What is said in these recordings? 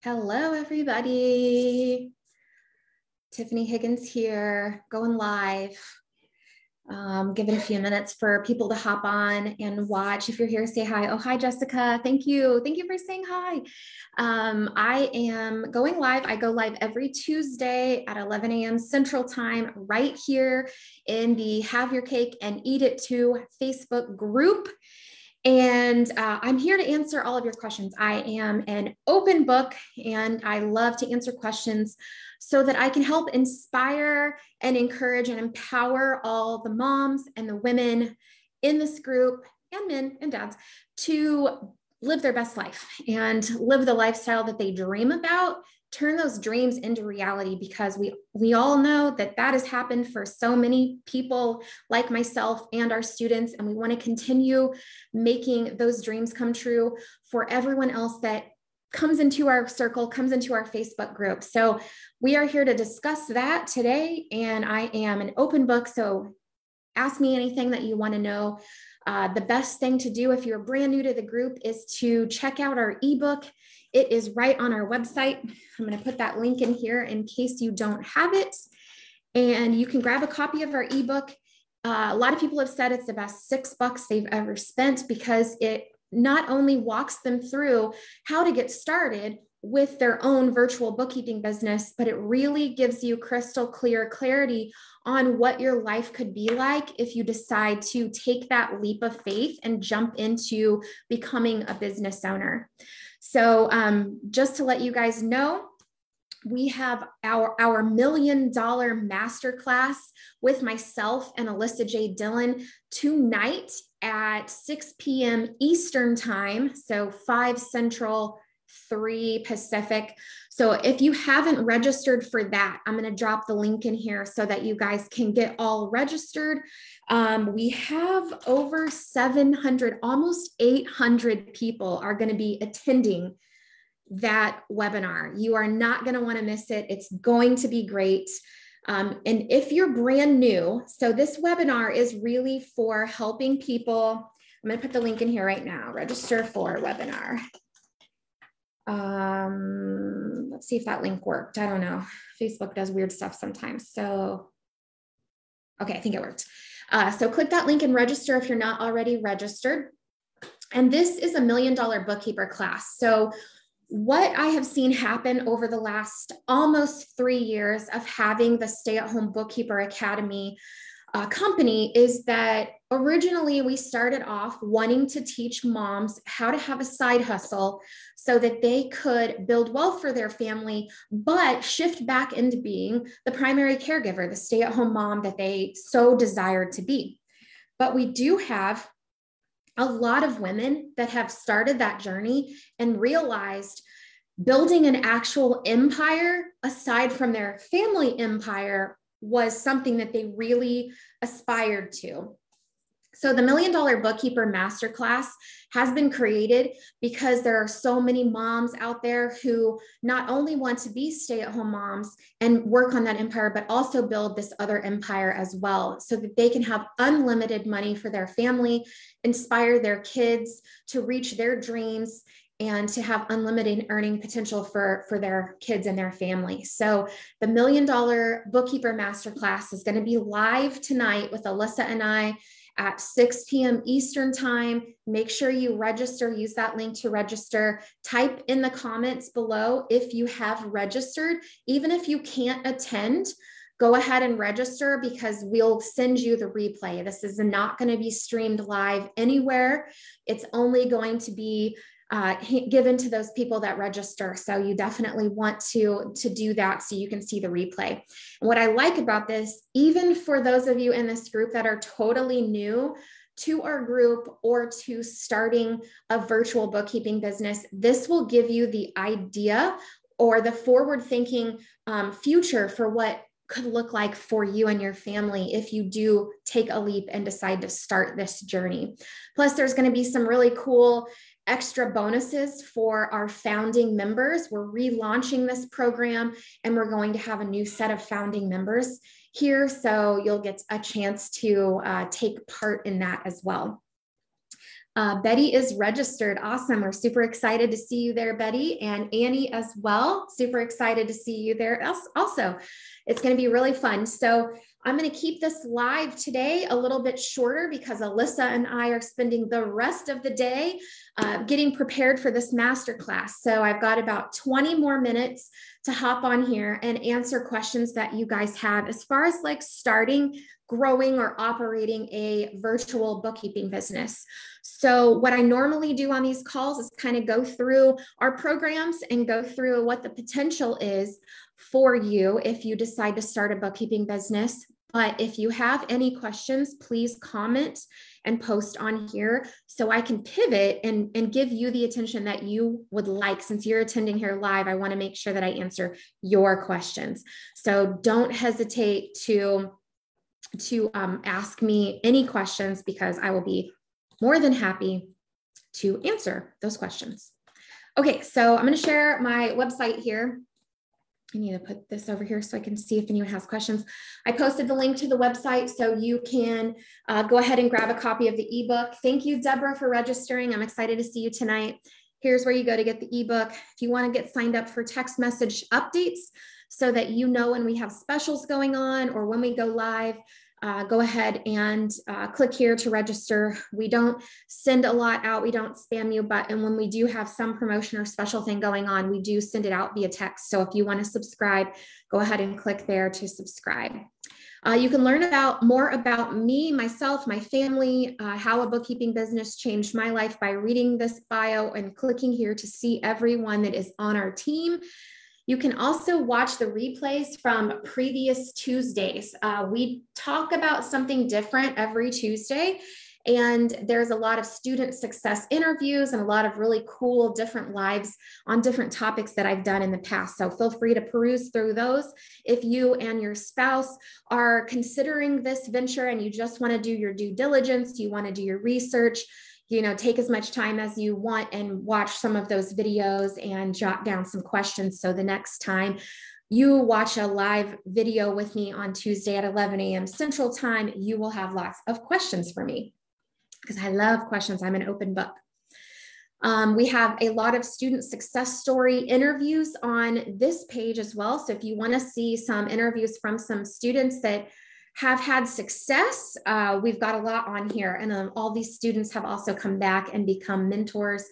Hello, everybody. Tiffany Higgins here, going live. Giving a few minutes for people to hop on and watch. If you're here, say hi. Oh, hi, Jessica. Thank you. Thank you for saying hi. I am going live. I go live every Tuesday at 11 a.m. Central Time right here in the Have Your Cake and Eat It Too Facebook group. And I'm here to answer all of your questions. I am an open book and I love to answer questions so that I can help inspire and encourage and empower all the moms and the women in this group and men and dads to live their best life and live the lifestyle that they dream about. Turn those dreams into reality, because we all know that has happened for so many people like myself and our students, and we want to continue making those dreams come true for everyone else that comes into our circle, comes into our Facebook group. So we are here to discuss that today, and I am an open book, so ask me anything that you want to know. The best thing to do if you're brand new to the group is to check out our ebook. It is right on our website. I'm going to put that link in here in case you don't have it. And you can grab a copy of our ebook. A lot of people have said it's the best $6 they've ever spent, because it not only walks them through how to get started with their own virtual bookkeeping business, but it really gives you crystal clear clarity on what your life could be like if you decide to take that leap of faith and jump into becoming a business owner. So just to let you guys know, we have our $1 Million Masterclass with myself and Alyssa J. Dillon tonight at 6 p.m. Eastern Time, so 5 Central, 3 Pacific. So if you haven't registered for that, I'm going to drop the link in here so that you guys can get all registered. We have over 700, almost 800 people are going to be attending that webinar. You are not going to want to miss it. It's going to be great. And if you're brand new, so this webinar is really for helping people. I'm going to put the link in here right now. Register for webinar. Let's see if that link worked. I don't know. Facebook does weird stuff sometimes. So, okay, I think it worked. So click that link and register if you're not already registered. And this is a $1 Million Bookkeeper class. So what I have seen happen over the last almost 3 years of having the Stay-at-Home Bookkeeper Academy company is that originally we started off wanting to teach moms how to have a side hustle so that they could build wealth for their family, but shift back into being the primary caregiver, the stay-at-home mom that they so desired to be. But we do have a lot of women that have started that journey and realized building an actual empire aside from their family empire was something that they really aspired to. So the $1 Million Bookkeeper Masterclass has been created because there are so many moms out there who not only want to be stay-at-home moms and work on that empire, but also build this other empire as well, so that they can have unlimited money for their family, inspire their kids to reach their dreams, and to have unlimited earning potential for their kids and their family. So the $1 Million Bookkeeper Masterclass is going to be live tonight with Alyssa and I at 6 p.m. Eastern Time. Make sure you register, use that link to register. Type in the comments below if you have registered. Even if you can't attend, go ahead and register, because we'll send you the replay. This is not going to be streamed live anywhere. It's only going to be given to those people that register. So you definitely want to do that so you can see the replay. And what I like about this, even for those of you in this group that are totally new to our group or to starting a virtual bookkeeping business, this will give you the idea or the forward-thinking future for what could look like for you and your family if you do take a leap and decide to start this journey. Plus, there's going to be some really cool extra bonuses for our founding members. We're relaunching this program and we're going to have a new set of founding members here. So you'll get a chance to take part in that as well. Betty is registered. Awesome. We're super excited to see you there, Betty, and Annie as well. Super excited to see you there also. It's going to be really fun. So I'm going to keep this live today a little bit shorter because Alyssa and I are spending the rest of the day getting prepared for this masterclass. So I've got about 20 more minutes to hop on here and answer questions that you guys have as far as like starting, growing, or operating a virtual bookkeeping business. So what I normally do on these calls is kind of go through our programs and go through what the potential is for you if you decide to start a bookkeeping business. But if you have any questions, please comment and post on here so I can pivot and give you the attention that you would like. Since you're attending here live, I want to make sure that I answer your questions. So don't hesitate to ask me any questions because I will be more than happy to answer those questions. Okay, so I'm going to share my website here. I need to put this over here so I can see if anyone has questions. I posted the link to the website so you can go ahead and grab a copy of the ebook. Thank you, Deborah, for registering. I'm excited to see you tonight. Here's where you go to get the ebook. If you want to get signed up for text message updates so that you know when we have specials going on or when we go live, go ahead and click here to register. We don't send a lot out. We don't spam you, but and when we do have some promotion or special thing going on, we do send it out via text. So if you want to subscribe, go ahead and click there to subscribe. You can learn more about me, myself, my family, how a bookkeeping business changed my life by reading this bio and clicking here to see everyone that is on our team. You can also watch the replays from previous Tuesdays. We talk about something different every Tuesday, and there's a lot of student success interviews and a lot of really cool different lives on different topics that I've done in the past. So feel free to peruse through those. If you and your spouse are considering this venture and you just want to do your due diligence, you want to do your research, take as much time as you want and watch some of those videos and jot down some questions. So the next time you watch a live video with me on Tuesday at 11 a.m. Central Time, you will have lots of questions for me because I love questions. I'm an open book. We have a lot of student success story interviews on this page as well. So if you want to see some interviews from some students that have had success, we've got a lot on here. And all these students have also come back and become mentors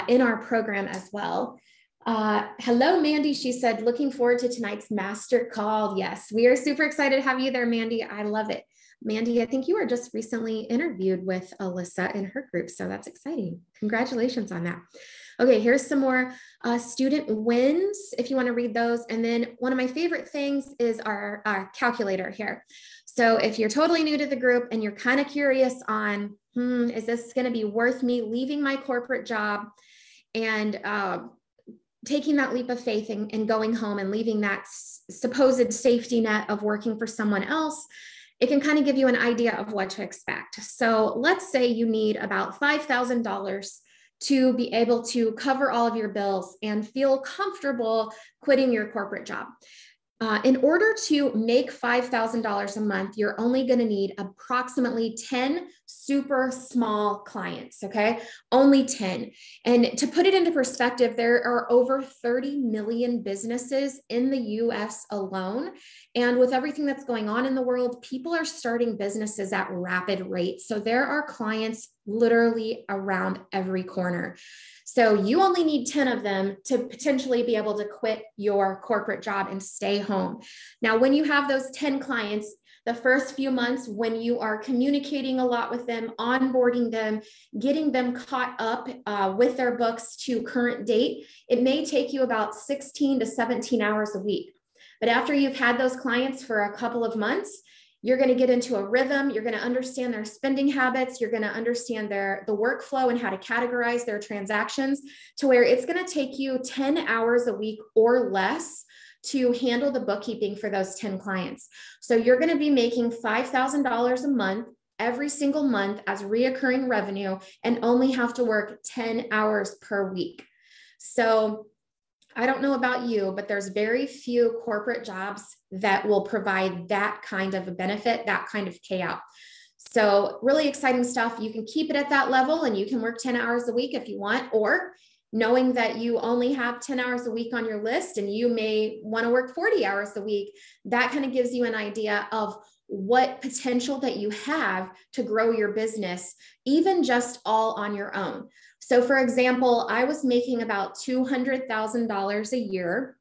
in our program as well. Hello, Mandy. She said, looking forward to tonight's master call. Yes, we are super excited to have you there, Mandy. I love it. Mandy, I think you were just recently interviewed with Alyssa in her group. So that's exciting. Congratulations on that. Okay, here's some more student wins if you want to read those. And then one of my favorite things is our calculator here. So if you're totally new to the group and you're kind of curious on, is this going to be worth me leaving my corporate job and taking that leap of faith and going home and leaving that supposed safety net of working for someone else, it can kind of give you an idea of what to expect. So let's say you need about $5,000 to be able to cover all of your bills and feel comfortable quitting your corporate job. In order to make $5,000 a month, you're only going to need approximately 10 super small clients, okay? Only 10. And to put it into perspective, there are over 30 million businesses in the US alone. And with everything that's going on in the world, people are starting businesses at rapid rates. So there are clients literally around every corner. So you only need 10 of them to potentially be able to quit your corporate job and stay home. Now, when you have those 10 clients, the first few months when you are communicating a lot with them, onboarding them, getting them caught up with their books to current date, it may take you about 16 to 17 hours a week. But after you've had those clients for a couple of months, you're going to get into a rhythm. You're going to understand their spending habits. You're going to understand the workflow and how to categorize their transactions to where it's going to take you 10 hours a week or less to handle the bookkeeping for those 10 clients. So you're going to be making $5,000 a month every single month as reoccurring revenue and only have to work 10 hours per week. So I don't know about you, but there's very few corporate jobs that will provide that kind of a benefit, that kind of payout. So really exciting stuff. You can keep it at that level and you can work 10 hours a week if you want, or knowing that you only have 10 hours a week on your list and you may want to work 40 hours a week, that kind of gives you an idea of what potential that you have to grow your business, even just all on your own. So for example, I was making about $200,000 a year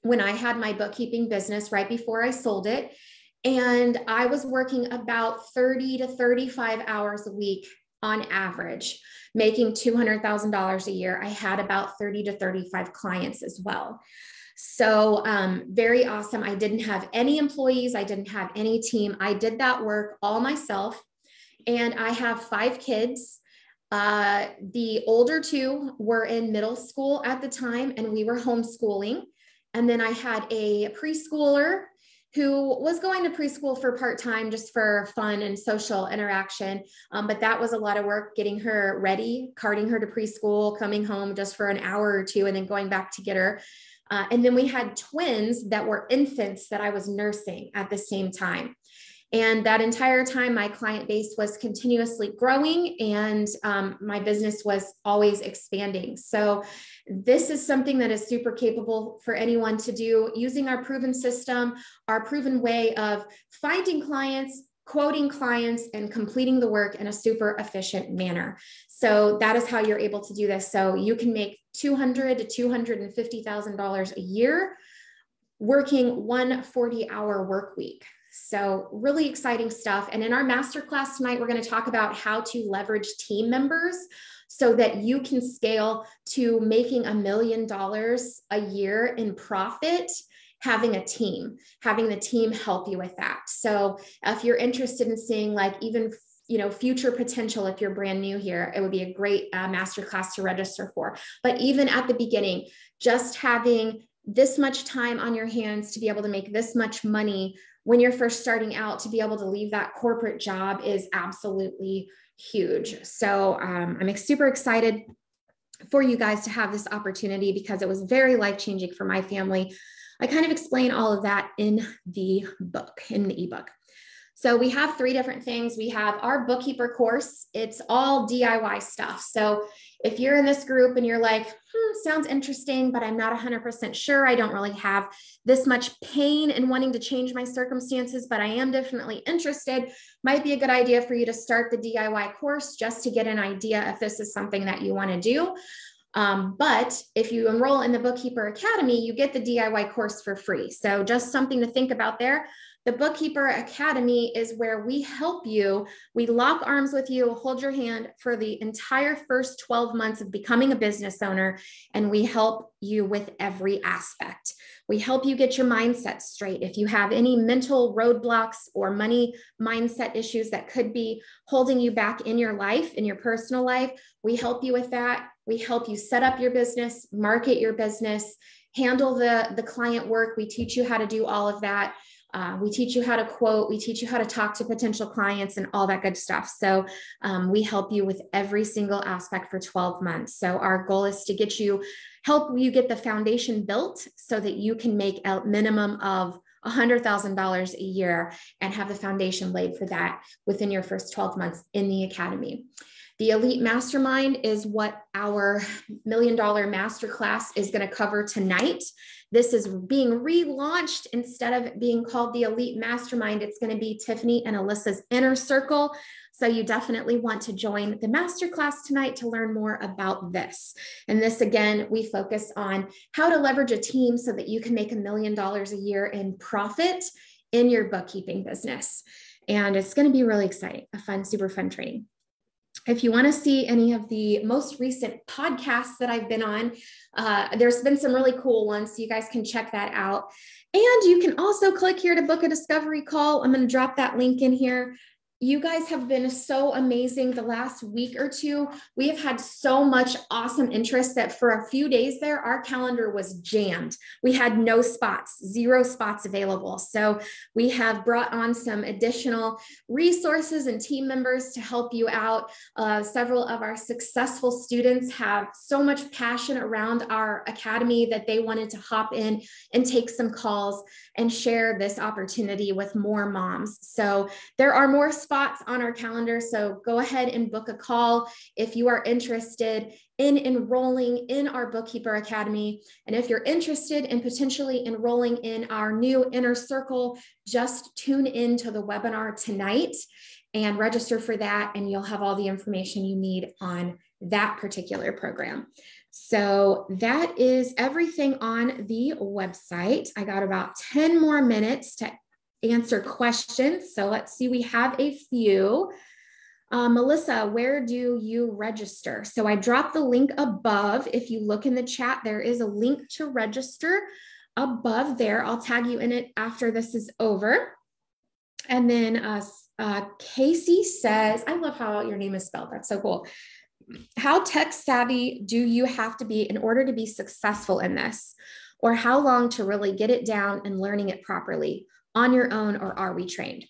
when I had my bookkeeping business right before I sold it. And I was working about 30 to 35 hours a week on average, making $200,000 a year. I had about 30 to 35 clients as well. So very awesome. I didn't have any employees. I didn't have any team. I did that work all myself. And I have 5 kids. The older 2 were in middle school at the time, and we were homeschooling. And then I had a preschooler who was going to preschool for part-time just for fun and social interaction. But that was a lot of work, getting her ready, carting her to preschool, coming home just for an hour or 2, and then going back to get her. And then we had twins that were infants that I was nursing at the same time. And that entire time, my client base was continuously growing and my business was always expanding. So this is something that is super capable for anyone to do, using our proven system, our proven way of finding clients, quoting clients, and completing the work in a super efficient manner. So that is how you're able to do this. So you can make $200,000 to $250,000 a year working one 40-hour work week. So really exciting stuff. And in our masterclass tonight, we're going to talk about how to leverage team members so that you can scale to making $1 million a year in profit, having a team, having the team help you with that. So if you're interested in seeing like even future potential, if you're brand new here, it would be a great masterclass to register for. But even at the beginning, just having this much time on your hands to be able to make this much money when you're first starting out, to be able to leave that corporate job is absolutely huge. So I'm super excited for you guys to have this opportunity because it was very life-changing for my family. I kind of explain all of that in the book, in the ebook. So we have 3 different things. We have our bookkeeper course. It's all DIY stuff. So if you're in this group and you're like, sounds interesting, but I'm not 100% sure. I don't really have this much pain in wanting to change my circumstances, but I am definitely interested. Might be a good idea for you to start the DIY course just to get an idea if this is something that you want to do. But if you enroll in the Bookkeeper Academy, you get the DIY course for free. So just something to think about there. The Bookkeeper Academy is where we help you. We lock arms with you, hold your hand for the entire first 12 months of becoming a business owner, and we help you with every aspect. We help you get your mindset straight. If you have any mental roadblocks or money mindset issues that could be holding you back in your life, in your personal life, we help you with that. We help you set up your business, market your business, handle the client work. We teach you how to do all of that. We teach you how to quote, we teach you how to talk to potential clients and all that good stuff. So we help you with every single aspect for 12 months. So our goal is to help you get the foundation built so that you can make a minimum of $100,000 a year and have the foundation laid for that within your first 12 months in the academy. The Elite Mastermind is what our $1 Million Masterclass is going to cover tonight. This is being relaunched. Instead of being called the Elite Mastermind, it's going to be Tiffany and Alyssa's Inner Circle. So you definitely want to join the masterclass tonight to learn more about this. And this, again, we focus on how to leverage a team so that you can make $1 million a year in profit in your bookkeeping business. And it's going to be really exciting, a fun, super fun training. If you want to see any of the most recent podcasts that I've been on, there's been some really cool ones, so you guys can check that out. And you can also click here to book a discovery call. I'm going to drop that link in here. You guys have been so amazing the last week or 2. We have had so much awesome interest that for a few days there, our calendar was jammed. We had no spots, 0 spots available. So we have brought on some additional resources and team members to help you out. Several of our successful students have so much passion around our academy that they wanted to hop in and take some calls and share this opportunity with more moms. So there are more spots spots on our calendar. So go ahead and book a call if you are interested in enrolling in our Bookkeeper Academy. And if you're interested in potentially enrolling in our new Inner Circle, just tune into the webinar tonight and register for that, and you'll have all the information you need on that particular program. So that is everything on the website. I got about 10 more minutes to answer questions. So let's see, we have a few. Melissa, where do you register? So I dropped the link above. If you look in the chat, there is a link to register above there. I'll tag you in it after this is over. And then Casey says, I love how your name is spelled. That's so cool. How tech savvy do you have to be in order to be successful in this? Or how long to really get it down and learning it properly on your own, or are we trained?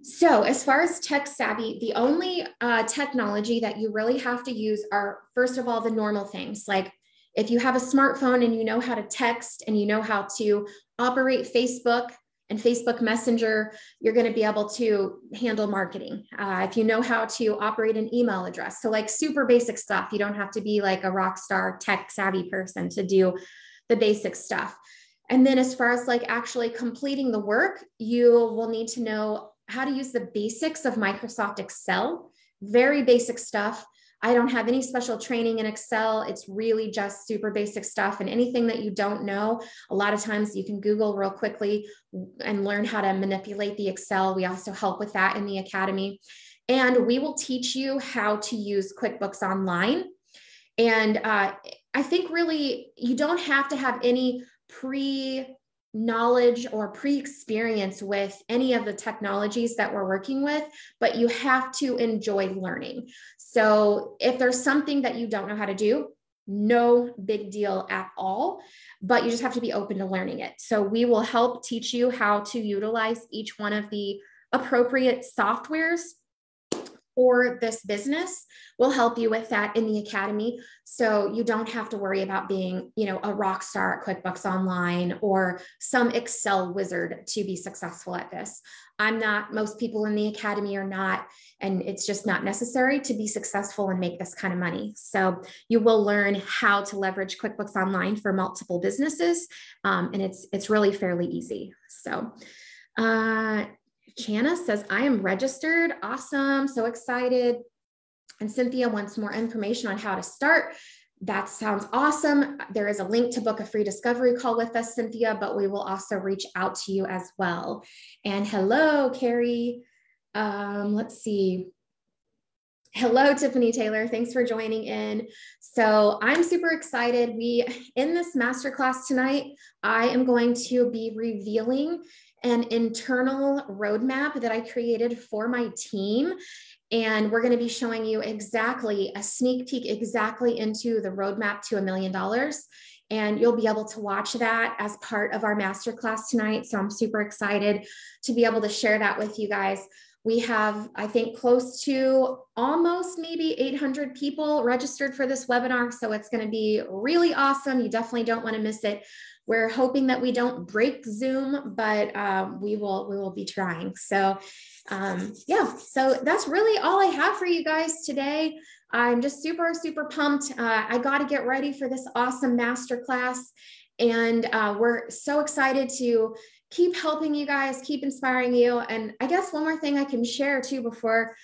So as far as tech savvy, the only technology that you really have to use are, first of all, the normal things. Like if you have a smartphone and you know how to text and you know how to operate Facebook and Facebook Messenger, you're going to be able to handle marketing. If you know how to operate an email address, so like super basic stuff, you don't have to be like a rock star tech savvy person to do the basic stuff. And then as far as like actually completing the work, you will need to know how to use the basics of Microsoft Excel, very basic stuff. I don't have any special training in Excel. It's really just super basic stuff. And anything that you don't know, a lot of times you can Google real quickly and learn how to manipulate the Excel. We also help with that in the Academy. And we will teach you how to use QuickBooks Online. And I think really you don't have to have any pre-knowledge or pre-experience with any of the technologies that we're working with, but you have to enjoy learning. So if there's something that you don't know how to do, no big deal at all, but you just have to be open to learning it. So we will help teach you how to utilize each one of the appropriate softwares for this business. We'll help you with that in the Academy. So you don't have to worry about being, a rock star at QuickBooks Online or some Excel wizard to be successful at this. I'm not, most people in the Academy are not, and it's just not necessary to be successful and make this kind of money. So you will learn how to leverage QuickBooks Online for multiple businesses. And it's really fairly easy. So, Chana says, I am registered. Awesome. So excited. And Cynthia wants more information on how to start. That sounds awesome. There is a link to book a free discovery call with us, Cynthia, but we will also reach out to you as well. And hello, Carrie. Let's see. Hello, Tiffany Taylor. Thanks for joining in. So I'm super excited. In this masterclass tonight, I am going to be revealing an internal roadmap that I created for my team. And we're going to be showing you exactly a sneak peek exactly into the roadmap to $1 million. And you'll be able to watch that as part of our masterclass tonight. So I'm super excited to be able to share that with you guys. We have, I think, close to almost maybe 800 people registered for this webinar. So it's going to be really awesome. You definitely don't want to miss it. We're hoping that we don't break Zoom, but we will be trying. So yeah, so that's really all I have for you guys today. I'm just super, super pumped. I got to get ready for this awesome masterclass. And we're so excited to keep helping you guys, keep inspiring you. And I guess one more thing I can share too before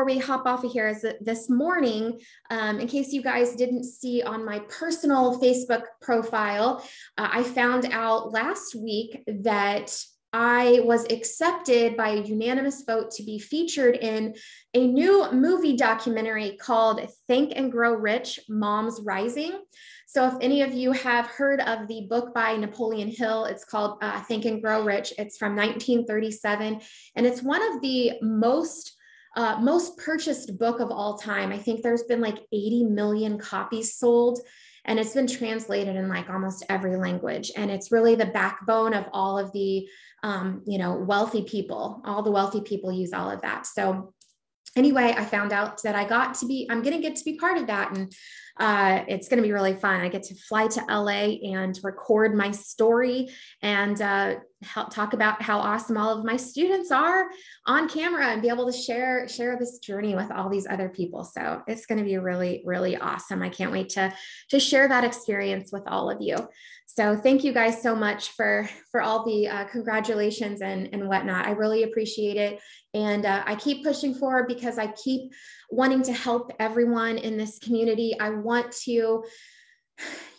we hop off of here is that this morning, in case you guys didn't see on my personal Facebook profile, I found out last week that I was accepted by a unanimous vote to be featured in a new movie documentary called Think and Grow Rich, Moms Rising. So if any of you have heard of the book by Napoleon Hill, it's called Think and Grow Rich. It's from 1937, and it's one of the most purchased book of all time. I think there's been like 80 million copies sold, and it's been translated in like almost every language. And it's really the backbone of all of the, wealthy people. All the wealthy people use all of that. So anyway, I found out that I'm going to get to be part of that. And It's going to be really fun. I get to fly to LA and record my story and talk about how awesome all of my students are on camera and be able to share this journey with all these other people. So it's going to be really, really awesome. I can't wait to share that experience with all of you. So thank you guys so much for all the congratulations and whatnot. I really appreciate it. And I keep pushing forward because I keep wanting to help everyone in this community. I want to,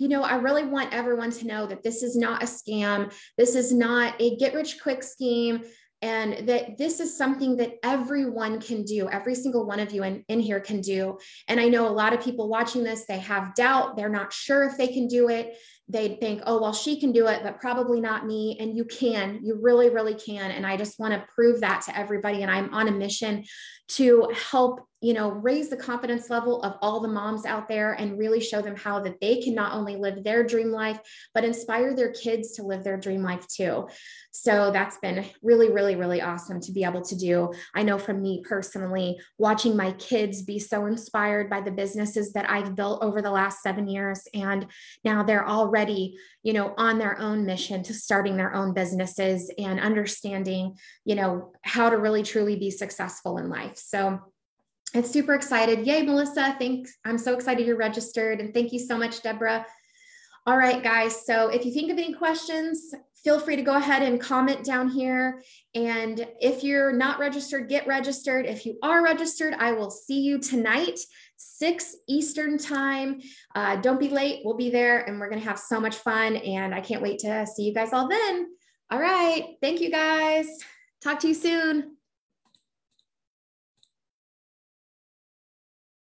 I really want everyone to know that this is not a scam. This is not a get rich quick scheme. And that this is something that everyone can do. Every single one of you in here can do. And I know a lot of people watching this, they have doubt. They're not sure if they can do it. They think, oh, well, she can do it, but probably not me. And you can, you really, really can. And I just want to prove that to everybody. And I'm on a mission to help, raise the confidence level of all the moms out there and really show them how that they can not only live their dream life, but inspire their kids to live their dream life too. So that's been really, really, really awesome to be able to do. I know from me personally, watching my kids be so inspired by the businesses that I've built over the last 7 years. And now they're already, on their own mission to starting their own businesses and understanding, how to really truly be successful in life. So it's super excited. Yay, Melissa. Thanks. I'm so excited you're registered. And thank you so much, Deborah. All right, guys. So if you think of any questions, feel free to go ahead and comment down here. And if you're not registered, get registered. If you are registered, I will see you tonight, 6 Eastern time. Don't be late. We'll be there and we're going to have so much fun. And I can't wait to see you guys all then. All right. Thank you, guys. Talk to you soon.